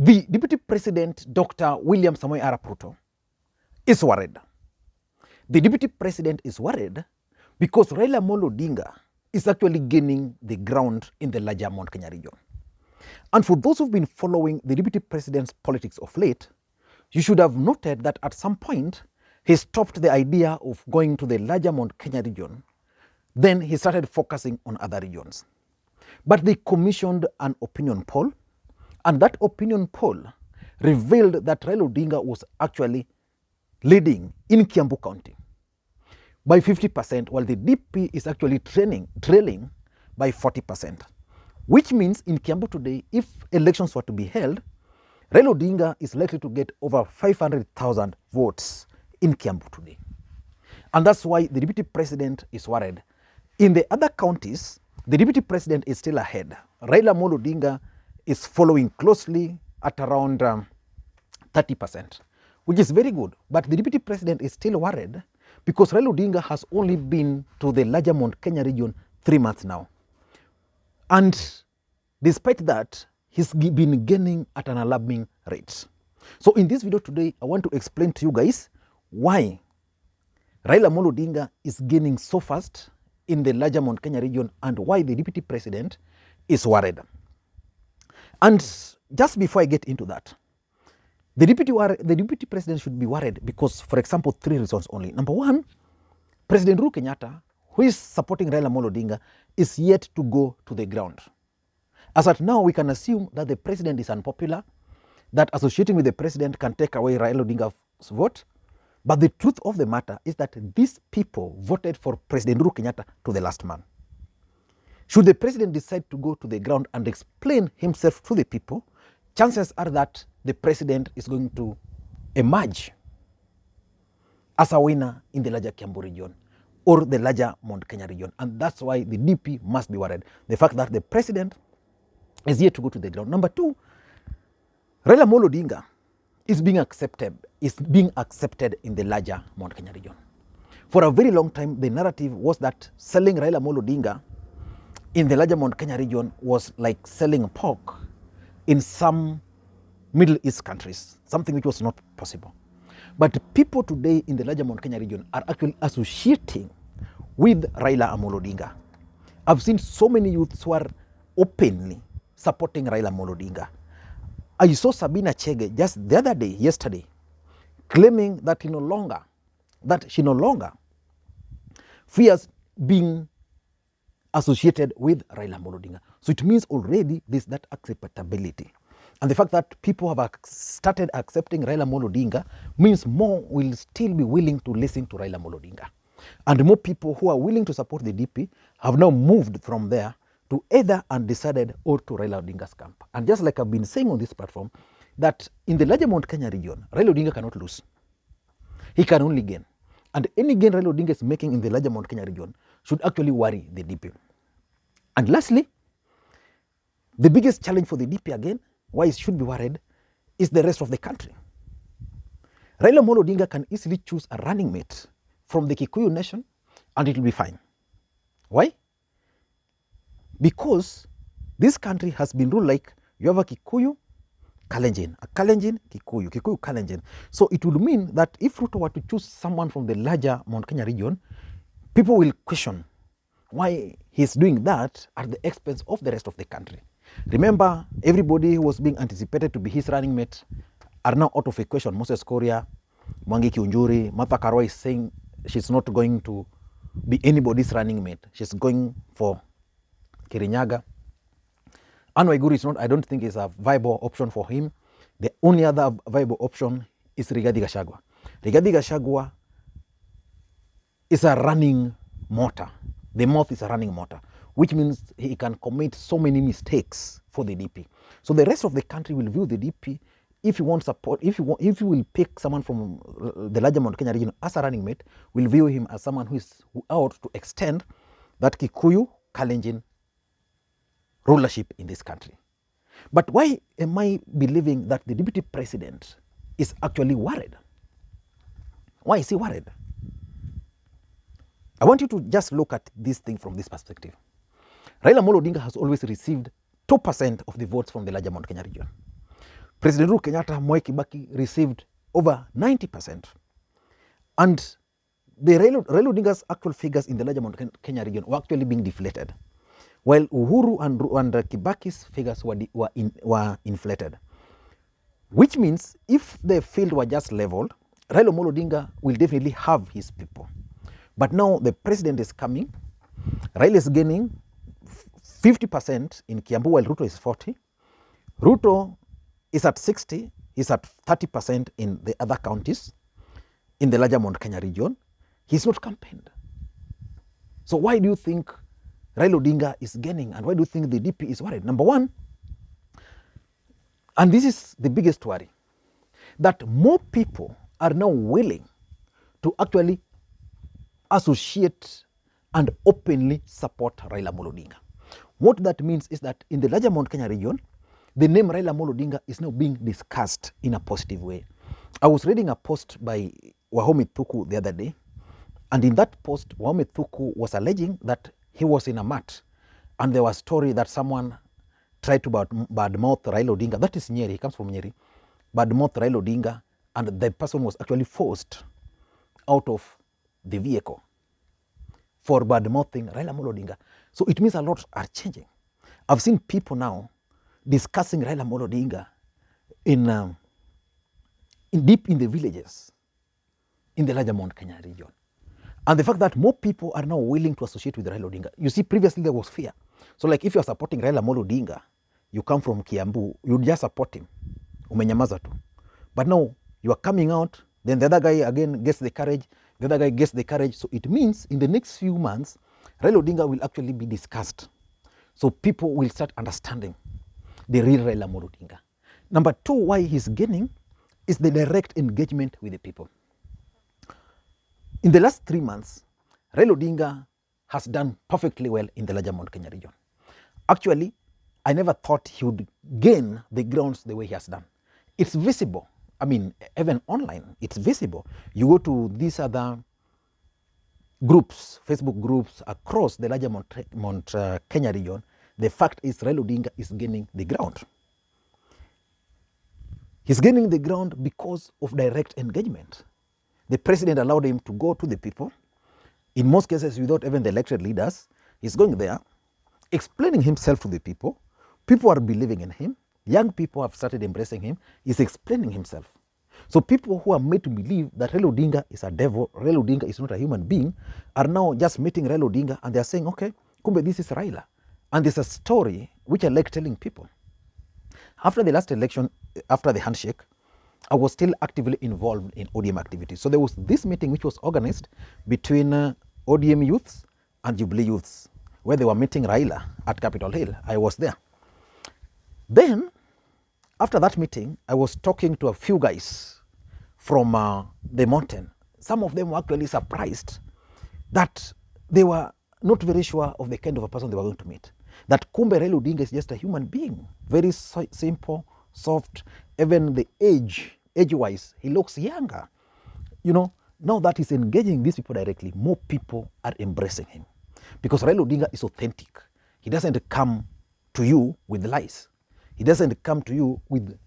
The Deputy President, Dr. William Samoei Arap Ruto, is worried. The Deputy President is worried because Raila Odinga is actually gaining the ground in the larger Mount Kenya region. And for those who've been following the Deputy President's politics of late, you should have noted that at some point, he stopped the idea of going to the larger Mount Kenya region. Then he started focusing on other regions. But they commissioned an opinion poll, and that opinion poll revealed that Raila Odinga was actually leading in Kiambu County by 50%, while the DP is actually trailing by 40%, which means in Kiambu today, if elections were to be held, Raila Odinga is likely to get over 500,000 votes in Kiambu today. And that's why the Deputy President is worried. In the other counties, the Deputy President is still ahead. Raila Odinga is following closely at around 30%, which is very good. But the Deputy President is still worried because Raila Odinga has only been to the larger Mount Kenya region 3 months now. And despite that, he's been gaining at an alarming rate. So in this video today, I want to explain to you guys why Raila Odinga is gaining so fast in the larger Mount Kenya region and why the Deputy President is worried. And just before I get into that, the Deputy President should be worried because, for example, 3 reasons only. Number one, President Uhuru Kenyatta, who is supporting Raila Odinga, is yet to go to the ground. As at now, we can assume that the president is unpopular, that associating with the president can take away Raila Odinga's vote. But the truth of the matter is that these people voted for President Uhuru Kenyatta to the last man. Should the president decide to go to the ground and explain himself to the people, chances are that the president is going to emerge as a winner in the larger Kiambu region or the larger Mount Kenya region. And that's why the DP must be worried. The fact that the president is yet to go to the ground. Number two, Raila Odinga is being accepted in the larger Mount Kenya region. For a very long time, the narrative was that selling Raila Odinga in the larger Mount Kenya region was like selling pork in some Middle East countries, something which was not possible. But people today in the larger Mount Kenya region are actually associating with Raila Odinga. I've seen so many youths who are openly supporting Raila Odinga. I saw Sabina Chege just the other day, yesterday, claiming that she no longer fears being associated with Raila Odinga. So it means already there's that acceptability. And the fact that people have started accepting Raila Odinga means more will still be willing to listen to Raila Odinga. And more people who are willing to support the DP have now moved from there to either undecided or to Raila Odinga's camp. And just like I've been saying on this platform, that in the larger Mount Kenya region, Raila Odinga cannot lose. He can only gain. And any gain Raila Odinga is making in the larger Mount Kenya region should actually worry the DP. And lastly, the biggest challenge for the DP again, why it should be worried, is the rest of the country. Raila Odinga can easily choose a running mate from the Kikuyu nation and it will be fine. Why? Because this country has been ruled like you have a Kikuyu, Kalenjin, a Kalenjin, Kikuyu, Kikuyu, Kalenjin. So it would mean that if Ruto were to choose someone from the larger Mount Kenya region, people will question why he's doing that at the expense of the rest of the country. Remember, everybody who was being anticipated to be his running mate are now out of equation. Moses Korea, Mwangi Kiunjuri, Martha Karua is saying she's not going to be anybody's running mate. She's going for Kirinyaga. Anne Waiguru is not, I don't think is a viable option for him. The only other viable option is Rigathi Gachagua. Rigathi Gachagua is a running motor. The mouth is a running motor, which means he can commit so many mistakes for the DP. So the rest of the country will view the DP, if you want support, if you will pick someone from the larger Mount Kenya region as a running mate, will view him as someone who is out to extend that Kikuyu, Kalenjin rulership in this country. But why am I believing that the Deputy President is actually worried? Why is he worried? I want you to just look at this thing from this perspective. Raila Odinga has always received 2% of the votes from the larger Mount Kenya region. President Uhuru Kenyatta, Mwai Kibaki received over 90%. And the Raila Odinga's actual figures in the larger Mount Kenya region were actually being deflated, while Uhuru and Kibaki's figures were inflated. Which means if the field were just leveled, Raila Odinga Odinga will definitely have his people. But now the president is coming. Raila is gaining 50% in Kiambu, while Ruto is 40. Ruto is at 60. He's at 30% in the other counties in the larger Mount Kenya region. He's not campaigned. So why do you think Raila Odinga is gaining, and why do you think the DP is worried? Number one, and this is the biggest worry, that more people are now willing to actually associate and openly support Raila Odinga. What that means is that in the larger Mount Kenya region, the name Raila Odinga is now being discussed in a positive way. I was reading a post by Wahome Thuku the other day, and in that post, Wahome Thuku was alleging that he was in a mat, and there was a story that someone tried to badmouth Raila Odinga. That is Nyeri, he comes from Nyeri. Badmouth Raila Odinga, and the person was actually forced out of the vehicle for badmouthing Raila Odinga. So it means a lot are changing. I've seen people now discussing Raila Odinga in deep in the villages in the larger Mount Kenya region. And the fact that more people are now willing to associate with Raila Odinga. You see, previously there was fear. So like if you're supporting Raila Odinga, you come from Kiambu, you just support him. Umenyamaza tu. But now you are coming out, then the other guy again gets the courage, the other guy gets the courage. So it means in the next few months, Raila Odinga will actually be discussed. So people will start understanding the real Raila Odinga. Number two, why he's gaining is the direct engagement with the people. In the last 3 months, Raila Odinga has done perfectly well in the larger Mount Kenya region. Actually, I never thought he would gain the grounds the way he has done. It's visible. I mean, even online, it's visible. You go to these other groups, Facebook groups across the larger Mount Kenya region, the fact is Raila Odinga is gaining the ground. He's gaining the ground because of direct engagement. The president allowed him to go to the people, in most cases without even the elected leaders. He's going there, explaining himself to the people. People are believing in him. Young people have started embracing him. He's explaining himself. So people who are made to believe that Raila Odinga is a devil, Raila Odinga is not a human being, are now just meeting Raila Odinga and they're saying, okay, kumbe this is Raila. And there's a story which I like telling people. After the last election, after the handshake, I was still actively involved in ODM activities. So there was this meeting which was organized between ODM youths and Jubilee youths, where they were meeting Raila at Capitol Hill. I was there. Then, after that meeting, I was talking to a few guys from the mountain. Some of them were actually surprised that they were not very sure of the kind of a person they were going to meet. That kumbe Raila Odinga is just a human being, very simple, soft, even the age-wise, he looks younger. You know, now that he's engaging these people directly, more people are embracing him. Because Raila Odinga is authentic. He doesn't come to you with lies. He doesn't come to you with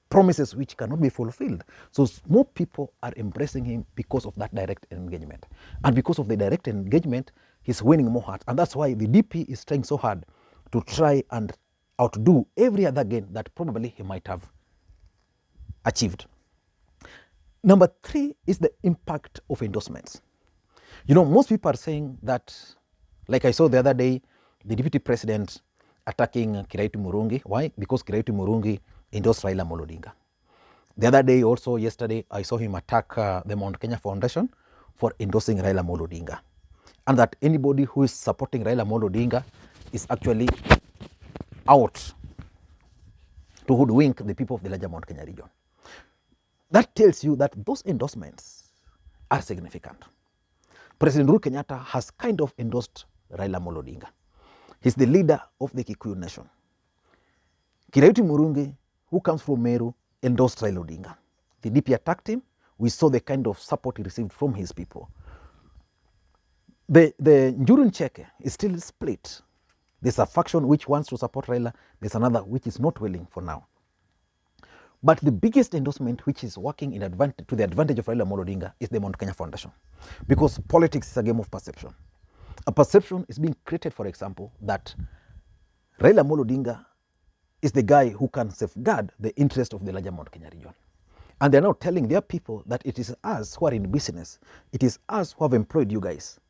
promises which cannot be fulfilled. So more people are embracing him because of that direct engagement. And because of the direct engagement, he's winning more hearts. And that's why the DP is trying so hard to try and outdo every other gain that probably he might have achieved. Number three is the impact of endorsements. You know, most people are saying that, like I saw the other day, the deputy president attacking Kiraitu Murungi. Why? Because Kiraitu Murungi endorsed Raila Odinga. The other day, also yesterday, I saw him attack the Mount Kenya Foundation for endorsing Raila Odinga. And that anybody who is supporting Raila Odinga is actually out to hoodwink the people of the larger Mount Kenya region. That tells you that those endorsements are significant. President Uhuru Kenyatta has kind of endorsed Raila Odinga. He's the leader of the Kikuyu nation. Kiraitu Murungi, who comes from Meru, endorsed Raila Odinga. The DP attacked him. We saw the kind of support he received from his people. The Njuru Ncheke is still split. There's a faction which wants to support Raila. There's another which is not willing for now. But the biggest endorsement which is working to the advantage of Raila Amolo Odinga is the Mount Kenya Foundation. Because politics is a game of perception. A perception is being created, for example, that Raila Amolo Odinga is the guy who can safeguard the interest of the larger Mount Kenya region. And they're now telling their people that it is us who are in business. It is us who have employed you guys.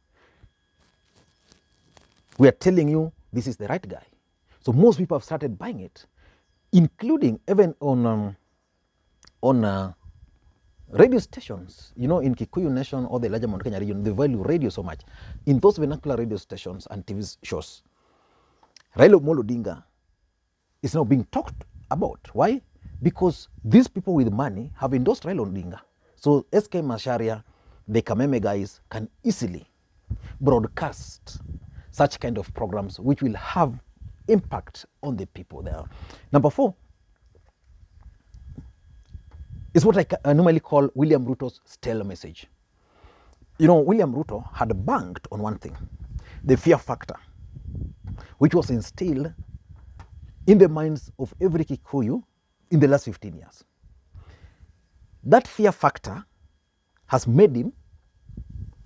We are telling you this is the right guy. So most people have started buying it, including even on radio stations. You know, in Kikuyu Nation or the larger Mount Kenya region, they value radio so much. In those vernacular radio stations and TV shows, Raila Amolo Odinga is now being talked about. Why? Because these people with money have endorsed Raila Odinga. So SK Macharia, the Kameme guys, can easily broadcast such kind of programs which will have impact on the people there. Number 4 is what I normally call William Ruto's stale message. You know, William Ruto had banked on one thing, the fear factor, which was instilled in the minds of every Kikuyu in the last 15 years. That fear factor has made him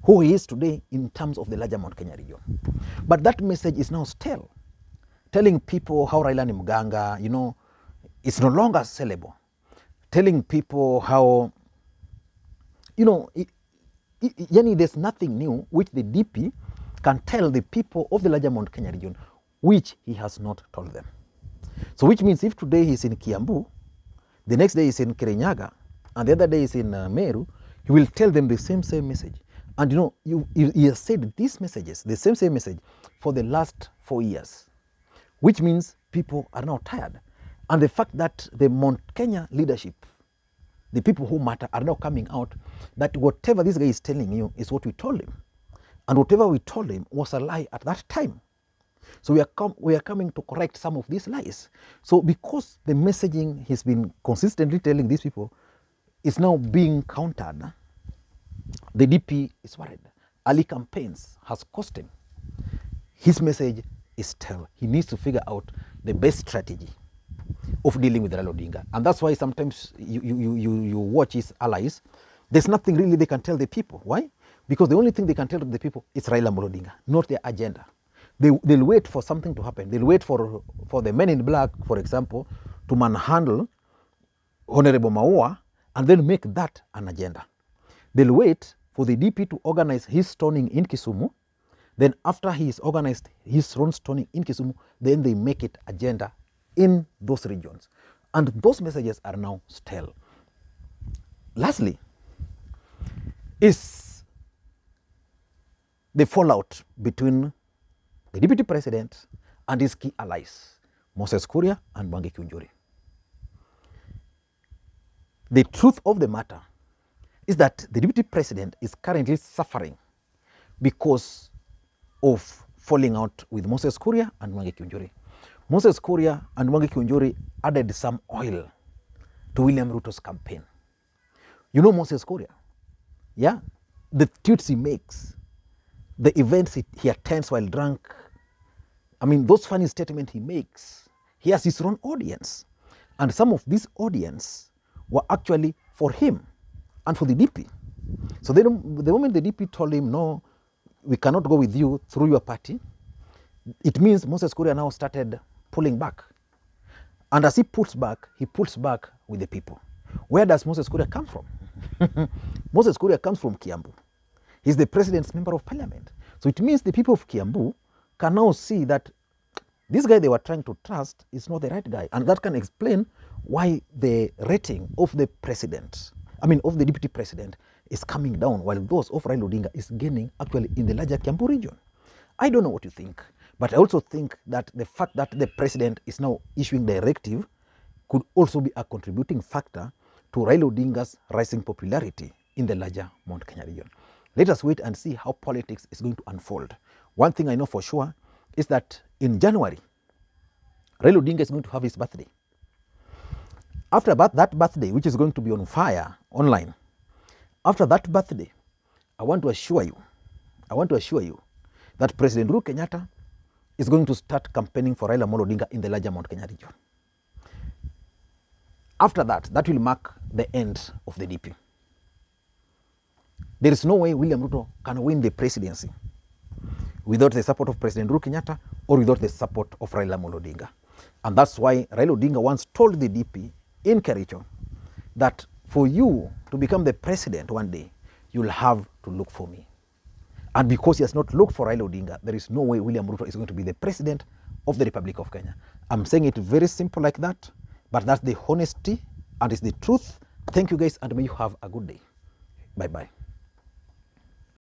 who he is today in terms of the larger Mount Kenya region. But that message is now stale, telling people how Raila ni mganga, you know, it's no longer sellable. Telling people how, you know, there's nothing new which the DP can tell the people of the larger Mount Kenya region, which he has not told them. So which means if today he's in Kiambu, the next day he's in Kirinyaga, and the other day he's in Meru, he will tell them the same message. And you know, he has said these messages, the same message, for the last 4 years, which means people are now tired. And the fact that the Mount Kenya leadership, the people who matter, are now coming out that whatever this guy is telling you is what we told him. And whatever we told him was a lie at that time. So we are coming to correct some of these lies. So because the messaging he's been consistently telling these people is now being countered, the DP is worried. Early campaigns has cost him. His message is stale. He needs to figure out the best strategy of dealing with Raila Odinga. And that's why sometimes you watch his allies, there's nothing really they can tell the people. Why? Because the only thing they can tell the people is Raila Amolo Odinga, not their agenda. They'll wait for something to happen. They'll wait for the men in black, for example, to manhandle Honorable Maua and then make that an agenda. They'll wait for the DP to organize his stoning in Kisumu. Then after he's organized his own stoning in Kisumu, then they make it agenda in those regions. And those messages are now stale. Lastly, is the fallout between the deputy president and his key allies, Moses Kuria and Mwangi Kiunjuri. The truth of the matter is that the deputy president is currently suffering because of falling out with Moses Kuria and Mwangi Kiunjuri. Moses Kuria and Mwangi Kiunjuri added some oil to William Ruto's campaign. You know Moses Kuria? Yeah? The tweets he makes, the events he attends while drunk, I mean, those funny statements he makes, he has his own audience. And some of this audience were actually for him and for the DP. So the moment the DP told him, no, we cannot go with you through your party, it means Moses Kuria now started pulling back. And as he pulls back with the people. Where does Moses Kuria come from? Moses Kuria comes from Kiambu. He's the president's member of parliament. So it means the people of Kiambu can now see that this guy they were trying to trust is not the right guy. And that can explain why the rating of the president, of the deputy president, is coming down, while those of Raila Odinga is gaining actually in the larger Kiambu region. I don't know what you think, but I also think that the fact that the president is now issuing directive could also be a contributing factor to Raila Odinga's rising popularity in the larger Mount Kenya region. Let us wait and see how politics is going to unfold. One thing I know for sure is that in January, Raila Odinga is going to have his birthday. After that birthday, which is going to be on fire online, after that birthday, I want to assure you that President Uhuru Kenyatta is going to start campaigning for Raila Odinga in the larger Mount Kenya region. After that, that will mark the end of the DP. There is no way William Ruto can win the presidency without the support of President Uhuru Kenyatta or without the support of Raila Odinga. And that's why Raila Odinga once told the DP in Kericho that for you to become the president one day, you'll have to look for me. And because he has not looked for Raila Odinga, there is no way William Ruto is going to be the president of the Republic of Kenya. I'm saying it very simple like that, but that's the honesty and it's the truth. Thank you guys, and may you have a good day. Bye-bye.